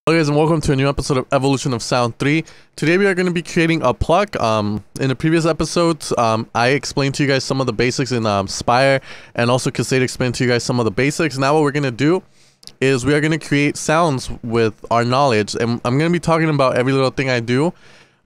Hello guys, and welcome to a new episode of Evolution of Sound 3. Today we are going to be creating a Pluck. In the previous episodes, I explained to you guys some of the basics in Spire, and also Casade explained to you guys some of the basics. Now what we're going to do is we are going to create sounds with our knowledge, and I'm going to be talking about every little thing I do.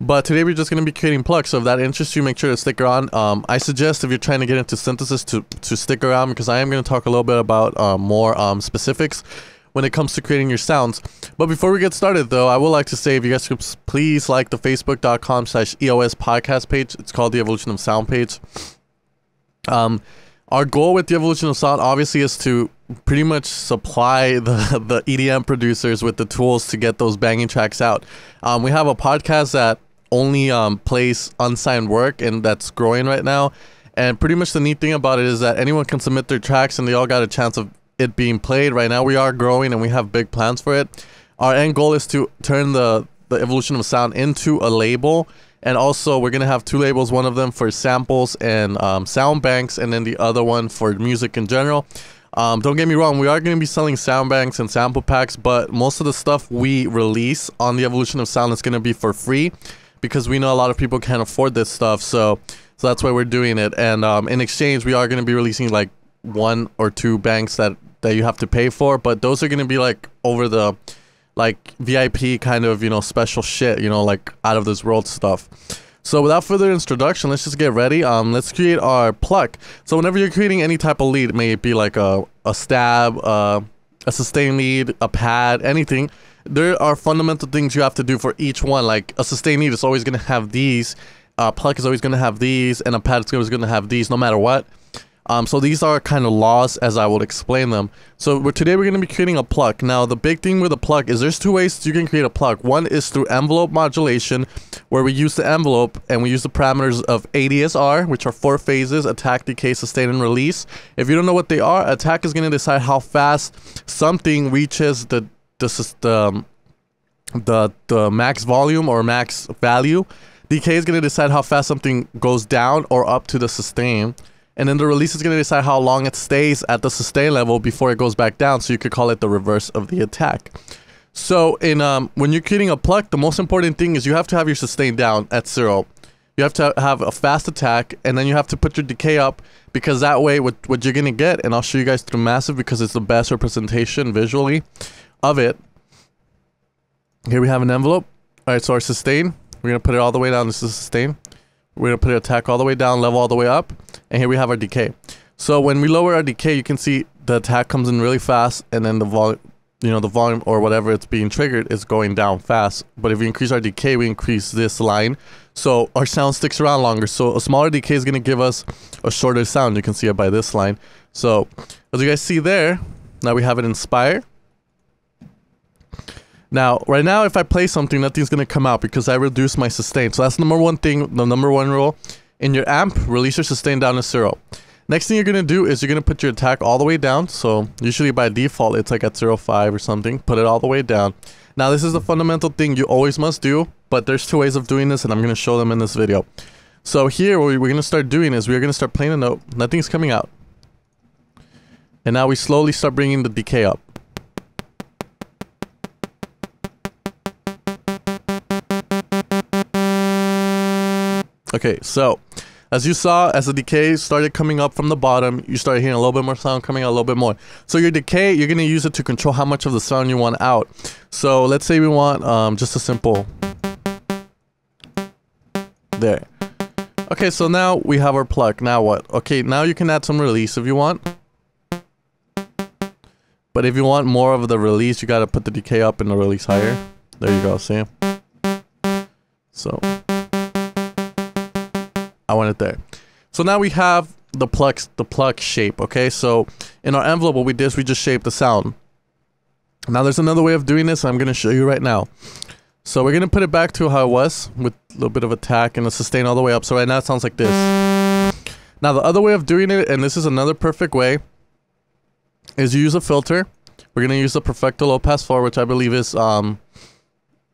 But today we're just going to be creating Pluck, so if that interests you, make sure to stick around. I suggest if you're trying to get into synthesis to stick around, because I am going to talk a little bit about more specifics when it comes to creating your sounds. But before we get started though, I would like to say if you guys could please like the facebook.com/EOS podcast page. It's called the Evolution of Sound page. Our goal with the Evolution of Sound obviously is to pretty much supply the EDM producers with the tools to get those banging tracks out. We have a podcast that only plays unsigned work, and that's growing right now. And pretty much the neat thing about it is that anyone can submit their tracks and they all got a chance of it being played. Right now we are growing and we have big plans for it. Our end goal is to turn the Evolution of Sound into a label, and also we're gonna have two labels, one of them for samples and sound banks, and then the other one for music in general. Don't get me wrong, we are going to be selling sound banks and sample packs, but most of the stuff we release on the Evolution of Sound is going to be for free, because we know a lot of people can't afford this stuff, so that's why we're doing it. And in exchange we are going to be releasing like one or two banks that you have to pay for, but those are going to be like over the like VIP kind of, you know, special shit, you know, like out of this world stuff. So without further introduction, let's just get ready. Let's create our Pluck. So whenever you're creating any type of lead, may it be like a stab, a sustain lead, a pad, anything, there are fundamental things you have to do for each one. Like a sustain lead is always going to have these, Pluck is always going to have these, and a pad is always going to have these no matter what. So these are kind of laws as I will explain them. So today we're going to be creating a Pluck. Now the big thing with a Pluck is there's two ways you can create a Pluck. One is through envelope modulation, where we use the envelope and we use the parameters of ADSR, which are 4 phases: attack, decay, sustain, and release. If you don't know what they are, attack is going to decide how fast something reaches the max volume or max value. Decay is going to decide how fast something goes down or up to the sustain. And then the release is going to decide how long it stays at the sustain level before it goes back down. So you could call it the reverse of the attack. So in when you're creating a Pluck, the most important thing is you have to have your sustain down at 0. You have to have a fast attack, and then you have to put your decay up, because that way what you're going to get, and I'll show you guys through Massive because it's the best representation visually of it. Here we have an envelope. Alright, so our sustain, we're going to put it all the way down. This is sustain. We're going to put attack all the way down, level all the way up, and here we have our decay. So when we lower our decay, you can see the attack comes in really fast, and then the volume, you know, the volume or whatever it's being triggered is going down fast. But if we increase our decay, we increase this line, so our sound sticks around longer. So a smaller decay is going to give us a shorter sound. You can see it by this line. So as you guys see there, now we have it in Spire. Now, right now, if I play something, nothing's going to come out because I reduced my sustain. So that's number one thing, the number one rule. In your amp, release your sustain down to 0. Next thing you're going to do is you're going to put your attack all the way down. So usually by default, it's like at 0.5 or something. Put it all the way down. Now, this is the fundamental thing you always must do, but there's two ways of doing this, and I'm going to show them in this video. So here, what we're going to start doing is we're going to start playing a note. Nothing's coming out. And now we slowly start bringing the decay up. Okay, so as you saw, as the decay started coming up from the bottom, you started hearing a little bit more sound coming out, a little bit more. So your decay, you're going to use it to control how much of the sound you want out. So let's say we want just a simple there. Okay, so now we have our Pluck. Now what? Okay, now you can add some release if you want. But if you want more of the release, you got to put the decay up and the release higher. There you go, see? So I want it there. So now we have the Pluck shape. Okay, so in our envelope, what we did is we just shaped the sound. Now there's another way of doing this, I'm going to show you right now. So we're going to put it back to how it was with a little bit of attack and a sustain all the way up. So right now it sounds like this. Now the other way of doing it, and this is another perfect way, is you use a filter. We're going to use the Perfecto Low Pass 4, which I believe is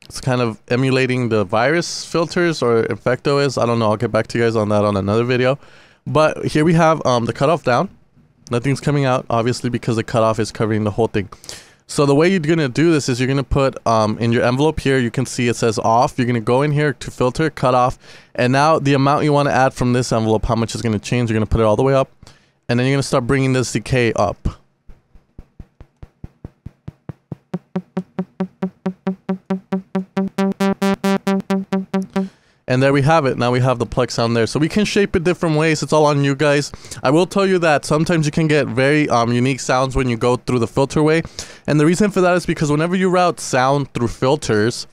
it's kind of emulating the virus filters, or Infecto is. I don't know. I'll get back to you guys on that on another video. But here we have the cutoff down. Nothing's coming out, obviously, because the cutoff is covering the whole thing. So the way you're gonna do this is you're gonna put in your envelope here, you can see it says off. You're gonna go in here to filter, cut off, and now the amount you want to add from this envelope, how much is gonna change. You're gonna put it all the way up, and then you're gonna start bringing this decay up. And there we have it. Now we have the Pluck sound there. So we can shape it different ways. It's all on you guys. I will tell you that sometimes you can get very unique sounds when you go through the filter way. And the reason for that is because whenever you route sound through filters,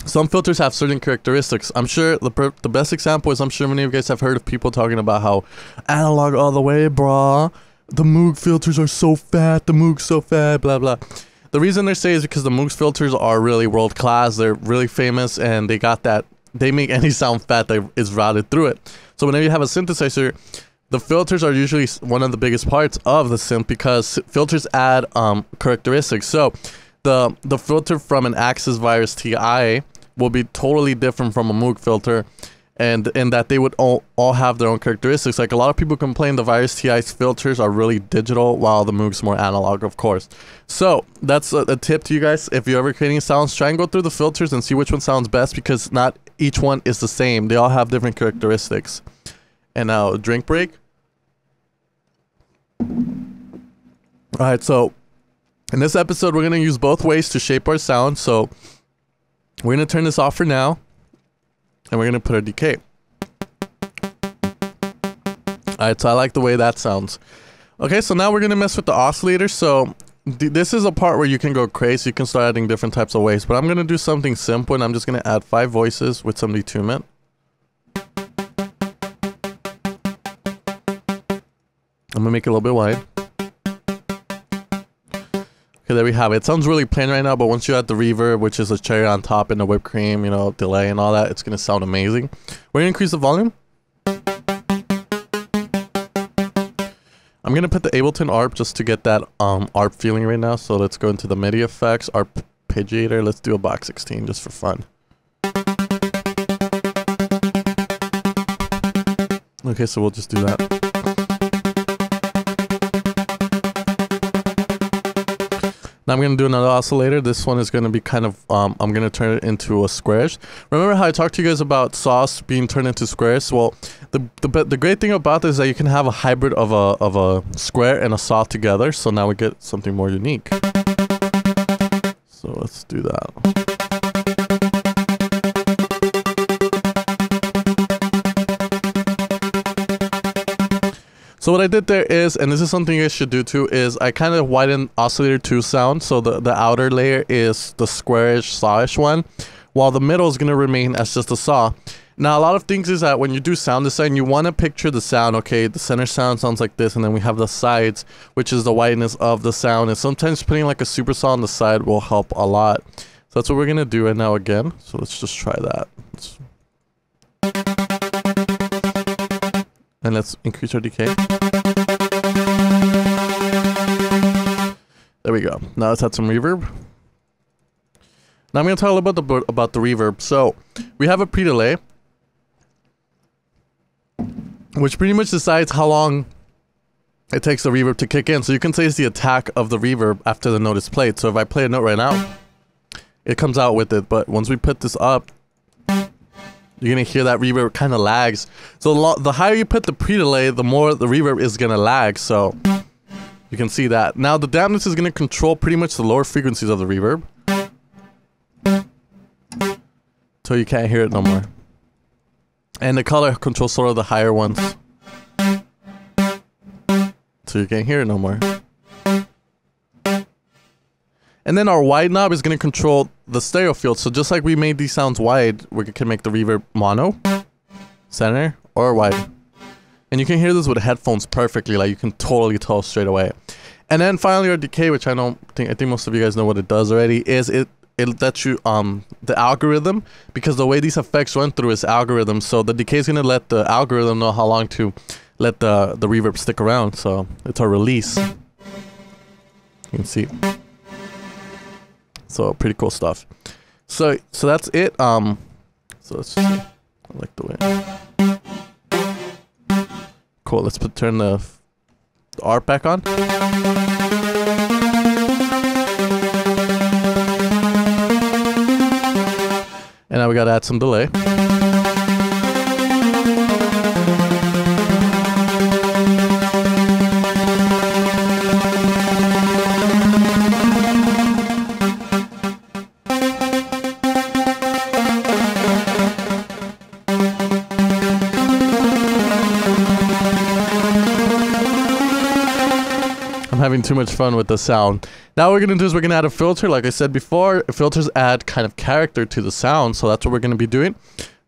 some filters have certain characteristics. I'm sure the best example is, I'm sure many of you guys have heard of people talking about how analog all the way, brah. The Moog filters are so fat. The Moog's so fat, blah, blah. The reason they say is because the Moog filters are really world class. They're really famous, and they got that. They make any sound fat that is routed through it. So whenever you have a synthesizer, the filters are usually one of the biggest parts of the synth, because filters add characteristics. So the filter from an Axis Virus TI will be totally different from a Moog filter, and in that they would all have their own characteristics. Like, a lot of people complain the Virus TI's filters are really digital, while the Moog's more analog, of course. So that's a tip to you guys. If you're ever creating sounds, try and go through the filters and see which one sounds best, because not each one is the same. They all have different characteristics. And now, drink break. Alright, so in this episode, we're going to use both ways to shape our sound. So we're going to turn this off for now, and we're going to put a decay. Alright, so I like the way that sounds. Okay, so now we're going to mess with the oscillator. So this is a part where you can go crazy. You can start adding different types of waves. But I'm going to do something simple, and I'm just going to add 5 voices with some detunement. I'm going to make it a little bit wide. Okay, there we have it. It sounds really plain right now, but once you add the reverb, which is a cherry on top, and the whipped cream, you know, delay and all that, it's going to sound amazing. We're going to increase the volume. I'm going to put the Ableton ARP just to get that ARP feeling right now. So let's go into the MIDI effects, arpeggiator. Let's do a box 16 just for fun. Okay, so we'll just do that. Now I'm going to do another oscillator. This one is going to be kind of, I'm going to turn it into a squares. Remember how I talked to you guys about saws being turned into squares? Well, the great thing about this is that you can have a hybrid of a square and a saw together. So now we get something more unique. So let's do that. So what I did there is, and this is something you guys should do too, is I kind of widened oscillator 2 sound. So the outer layer is the squarish, sawish one, while the middle is going to remain as just a saw. Now, a lot of things is that when you do sound design, you want to picture the sound. Okay, the center sound sounds like this, and then we have the sides, which is the wideness of the sound. And sometimes putting like a super saw on the side will help a lot. So that's what we're going to do right now again. So let's just try that. And let's increase our decay. There we go. Now let's add some reverb. Now I'm going to talk a little bit about the reverb. So we have a pre-delay, which pretty much decides how long it takes the reverb to kick in. So you can say it's the attack of the reverb after the note is played. So if I play a note right now, it comes out with it. But once we put this up, you're going to hear that reverb kind of lags. So the higher you put the pre-delay, the more the reverb is going to lag. So you can see that. Now the dampness is going to control pretty much the lower frequencies of the reverb. So you can't hear it no more. And the color controls sort of the higher ones. So you can't hear it no more. And then our wide knob is going to control the stereo field. So just like we made these sounds wide, we can make the reverb mono, center, or wide. And you can hear this with headphones perfectly. Like, you can totally tell straight away. And then finally our decay, which I think most of you guys know what it does already, is it lets you the algorithm, because the way these effects run through is algorithm. So the decay is going to let the algorithm know how long to let the reverb stick around. So it's our release. You can see. So pretty cool stuff. So that's it. So let's just, I like the way. Cool. Let's turn the ARP back on. now we gotta add some delay. Having too much fun with the sound. Now what we're gonna do is we're gonna add a filter. Like I said before, filters add kind of character to the sound, so that's what we're gonna be doing.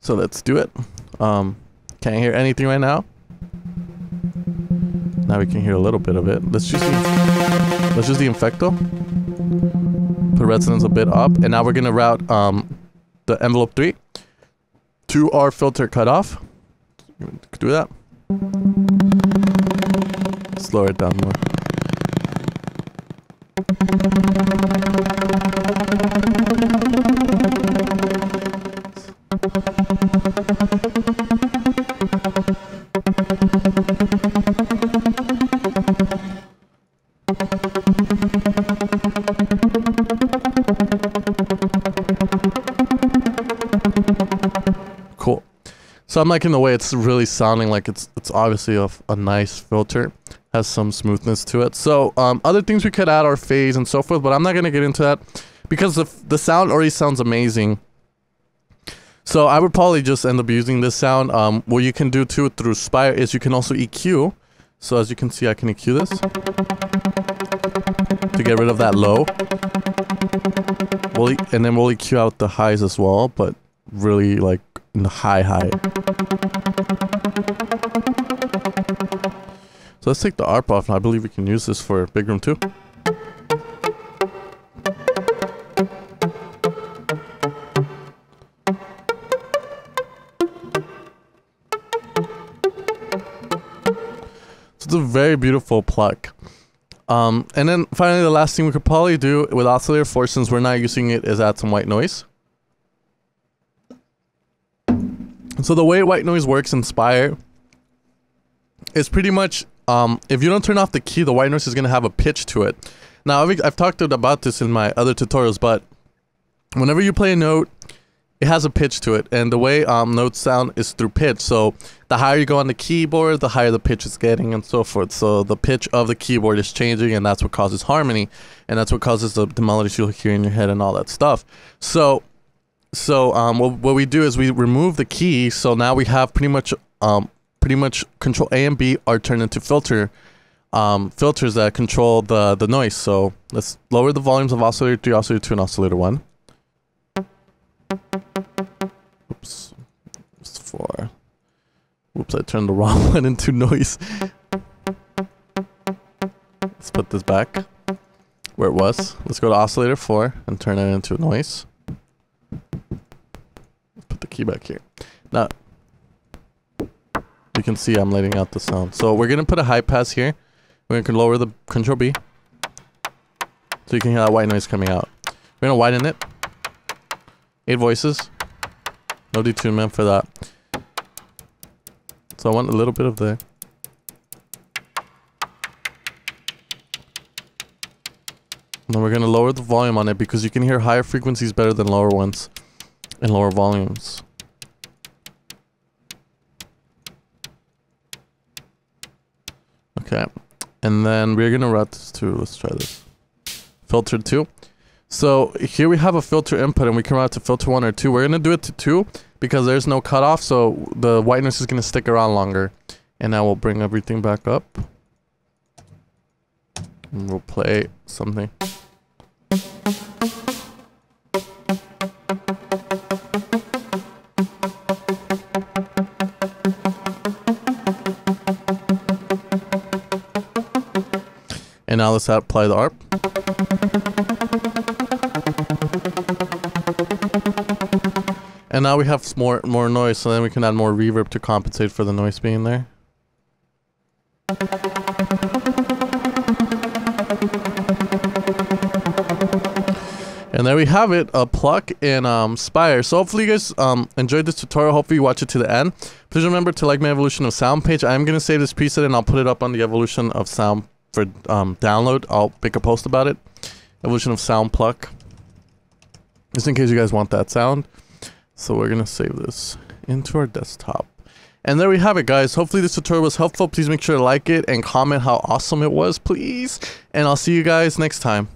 So let's do it. Can't hear anything right now. Now we can hear a little bit of it. Let's use the infecto. Put resonance a bit up, and now we're gonna route the envelope 3 to our filter cutoff. Do that. Slow it down more. Cool. So I'm liking the way it's really sounding like it's obviously a nice filter. Has some smoothness to it. So other things we could add are phase and so forth, but I'm not going to get into that because the sound already sounds amazing. So I would probably just end up using this sound. What you can do too through Spire is you can also EQ. So as you can see, I can EQ this to get rid of that low. And then we'll EQ out the highs as well, but really like in the high. So let's take the ARP off, and I believe we can use this for Big Room 2. So it's a very beautiful pluck. And then finally the last thing we could probably do with oscillator 4, since we're not using it, is add some white noise. So the way white noise works in Spire is pretty much if you don't turn off the key, the white noise is going to have a pitch to it. Now, I've talked about this in my other tutorials, but whenever you play a note, it has a pitch to it. And the way notes sound is through pitch. So the higher you go on the keyboard, the higher the pitch is getting and so forth. So the pitch of the keyboard is changing, and that's what causes harmony. And that's what causes the melodies you'll hear in your head and all that stuff. So what we do is we remove the key. So now we have pretty much Control A and B are turned into filters that control the noise. So let's lower the volumes of oscillator 3, oscillator 2, and oscillator 1. Oops. It's 4. Oops, I turned the wrong one into noise. Let's put this back where it was. Let's go to oscillator 4 and turn it into noise. Let's put the key back here. Now, you can see I'm letting out the sound. So we're going to put a high pass here. We're going to lower the Control B. So you can hear that white noise coming out. We're going to widen it. 8 voices. No detunement for that. So I want a little bit of there. And then we're going to lower the volume on it because you can hear higher frequencies better than lower ones and lower volumes. Okay, and then we're gonna route this to, let's try this, filter 2. So here we have a filter input, and we can route to filter 1 or 2. We're gonna do it to 2 because there's no cutoff, so the white noise is gonna stick around longer. And now we'll bring everything back up. And we'll play something. And now let's apply the ARP. And now we have more noise, so then we can add more reverb to compensate for the noise being there. And there we have it, a Pluck in Spire. So hopefully you guys enjoyed this tutorial. Hopefully you watch it to the end. Please remember to like my Evolution of Sound page. I'm going to save this preset and I'll put it up on the Evolution of Sound for download. I'll make a post about it. Evolution of Sound Pluck. Just in case you guys want that sound. So we're gonna save this into our desktop. And there we have it, guys. Hopefully this tutorial was helpful. Please make sure to like it and comment how awesome it was, please. And I'll see you guys next time.